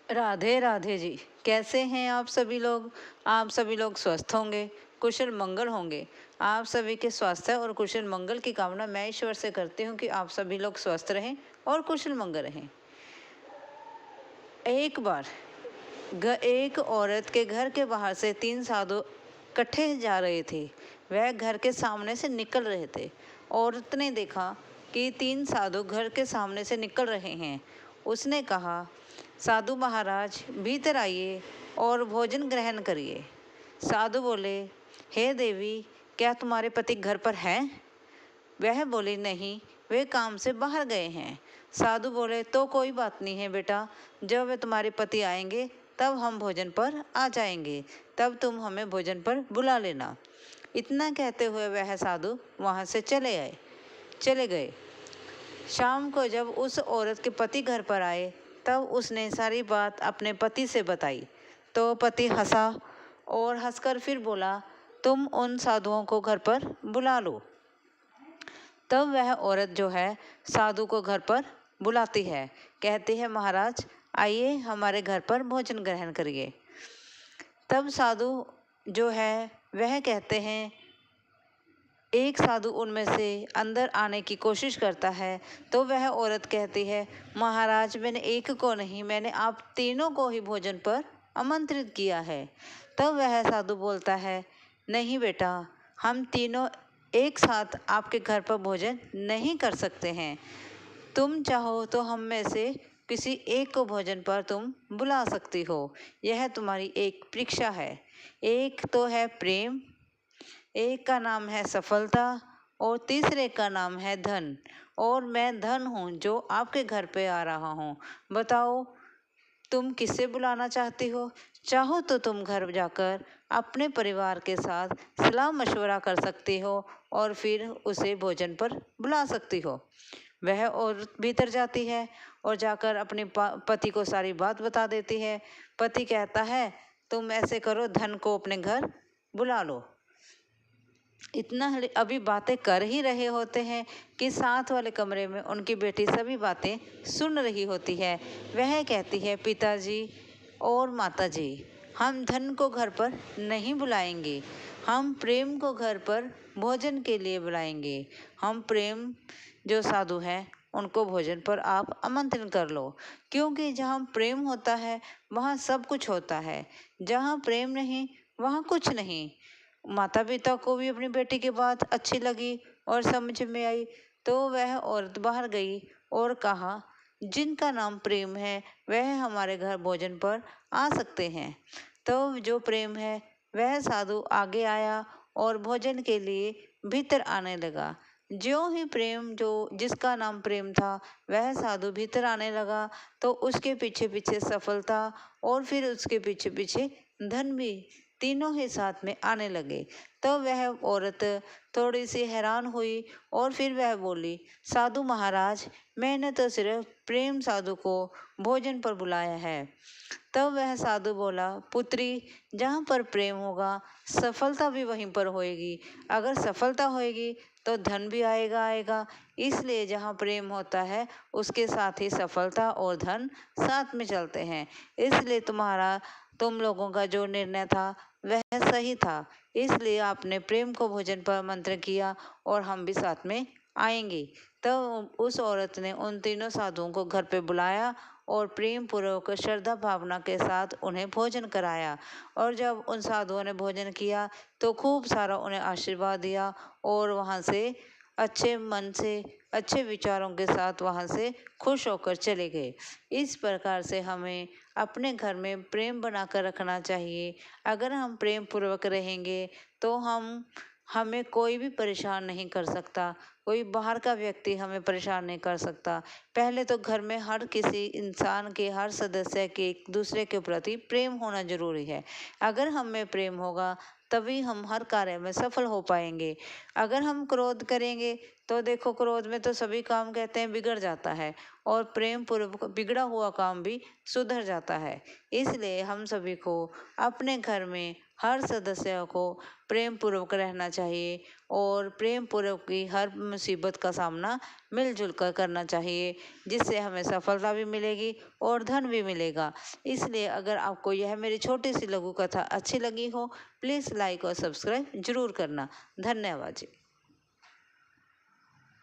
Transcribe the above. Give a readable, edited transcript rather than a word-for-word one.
राधे राधे जी। कैसे हैं आप सभी लोग? आप सभी लोग स्वस्थ होंगे, कुशल मंगल होंगे। आप सभी के स्वास्थ्य और कुशल मंगल की कामना मैं ईश्वर से करती हूँ कि आप सभी लोग स्वस्थ रहें और कुशल मंगल रहें। एक बार एक औरत के घर के बाहर से तीन साधु इकट्ठे जा रहे थे। वह घर के सामने से निकल रहे थे। औरत ने देखा कि तीन साधु घर के सामने से निकल रहे हैं। उसने कहा, साधु महाराज भीतर आइए और भोजन ग्रहण करिए। साधु बोले, हे देवी, क्या तुम्हारे पति घर पर हैं? वह बोली, नहीं, वे काम से बाहर गए हैं। साधु बोले, तो कोई बात नहीं है बेटा, जब वे तुम्हारे पति आएंगे तब हम भोजन पर आ जाएंगे, तब तुम हमें भोजन पर बुला लेना। इतना कहते हुए वह साधु वहाँ से चले गए। शाम को जब उस औरत के पति घर पर आए तब उसने सारी बात अपने पति से बताई। तो पति हंसा और हंसकर फिर बोला, तुम उन साधुओं को घर पर बुला लो। तब वह औरत जो है साधु को घर पर बुलाती है, कहती है, महाराज आइए हमारे घर पर भोजन ग्रहण करिए। तब साधु जो है वह कहते हैं, एक साधु उनमें से अंदर आने की कोशिश करता है। तो वह औरत कहती है, महाराज मैंने एक को नहीं, मैंने आप तीनों को ही भोजन पर आमंत्रित किया है। तब वह साधु बोलता है, नहीं बेटा, हम तीनों एक साथ आपके घर पर भोजन नहीं कर सकते हैं। तुम चाहो तो हम में से किसी एक को भोजन पर तुम बुला सकती हो। यह तुम्हारी एक परीक्षा है। एक तो है प्रेम, एक का नाम है सफलता और तीसरे का नाम है धन। और मैं धन हूँ जो आपके घर पे आ रहा हूँ। बताओ तुम किसे बुलाना चाहती हो? चाहो तो तुम घर जाकर अपने परिवार के साथ सलाह मशवरा कर सकती हो और फिर उसे भोजन पर बुला सकती हो। वह औरत भीतर जाती है और जाकर अपने पति को सारी बात बता देती है। पति कहता है, तुम ऐसे करो, धन को अपने घर बुला लो। इतना अभी बातें कर ही रहे होते हैं कि साथ वाले कमरे में उनकी बेटी सभी बातें सुन रही होती है। वह कहती है, पिताजी और माताजी, हम धन को घर पर नहीं बुलाएंगे, हम प्रेम को घर पर भोजन के लिए बुलाएंगे। हम प्रेम जो साधु है उनको भोजन पर आप आमंत्रण कर लो, क्योंकि जहाँ प्रेम होता है वहाँ सब कुछ होता है, जहाँ प्रेम नहीं वहाँ कुछ नहीं। माता पिता को भी अपनी बेटी की बात अच्छी लगी और समझ में आई। तो वह औरत बाहर गई और कहा, जिनका नाम प्रेम है वह हमारे घर भोजन पर आ सकते हैं। तो जो प्रेम है वह साधु आगे आया और भोजन के लिए भीतर आने लगा। ज्यों ही प्रेम जो जिसका नाम प्रेम था वह साधु भीतर आने लगा, तो उसके पीछे पीछे सफलता और फिर उसके पीछे पीछे धन भी तीनों ही साथ में आने लगे। तो वह औरत थोड़ी सी हैरान हुई और फिर वह बोली, साधु महाराज, मैंने तो सिर्फ प्रेम साधु को भोजन पर बुलाया है। तब वह साधु बोला, पुत्री, जहाँ पर प्रेम होगा सफलता भी वहीं पर होएगी। अगर सफलता होएगी तो धन भी आएगा। इसलिए जहाँ प्रेम होता है उसके साथ ही सफलता और धन साथ में चलते हैं। इसलिए तुम लोगों का जो निर्णय था वह सही था। इसलिए आपने प्रेम को भोजन पर मंत्र किया और हम भी साथ में आएंगे। तब उस औरत ने उन तीनों साधुओं को घर पे बुलाया और प्रेम पूर्वक श्रद्धा भावना के साथ उन्हें भोजन कराया। और जब उन साधुओं ने भोजन किया तो खूब सारा उन्हें आशीर्वाद दिया और वहाँ से अच्छे मन से, अच्छे विचारों के साथ वहाँ से खुश होकर चले गए। इस प्रकार से हमें अपने घर में प्रेम बनाकर रखना चाहिए। अगर हम प्रेम पूर्वक रहेंगे तो हमें कोई भी परेशान नहीं कर सकता, कोई बाहर का व्यक्ति हमें परेशान नहीं कर सकता। पहले तो घर में हर किसी इंसान के, हर सदस्य के एक दूसरे के प्रति प्रेम होना जरूरी है। अगर हम में प्रेम होगा तभी हम हर कार्य में सफल हो पाएंगे। अगर हम क्रोध करेंगे तो देखो, क्रोध में तो सभी काम कहते हैं बिगड़ जाता है, और प्रेम पूर्वक बिगड़ा हुआ काम भी सुधर जाता है। इसलिए हम सभी को अपने घर में हर सदस्य को प्रेम पूर्वक रहना चाहिए, और प्रेम पूर्वक की हर मुसीबत का सामना मिलजुल कर करना चाहिए, जिससे हमें सफलता भी मिलेगी और धन भी मिलेगा। इसलिए अगर आपको यह मेरी छोटी सी लघु कथा अच्छी लगी हो, प्लीज़ लाइक और सब्सक्राइब जरूर करना। धन्यवाद जी।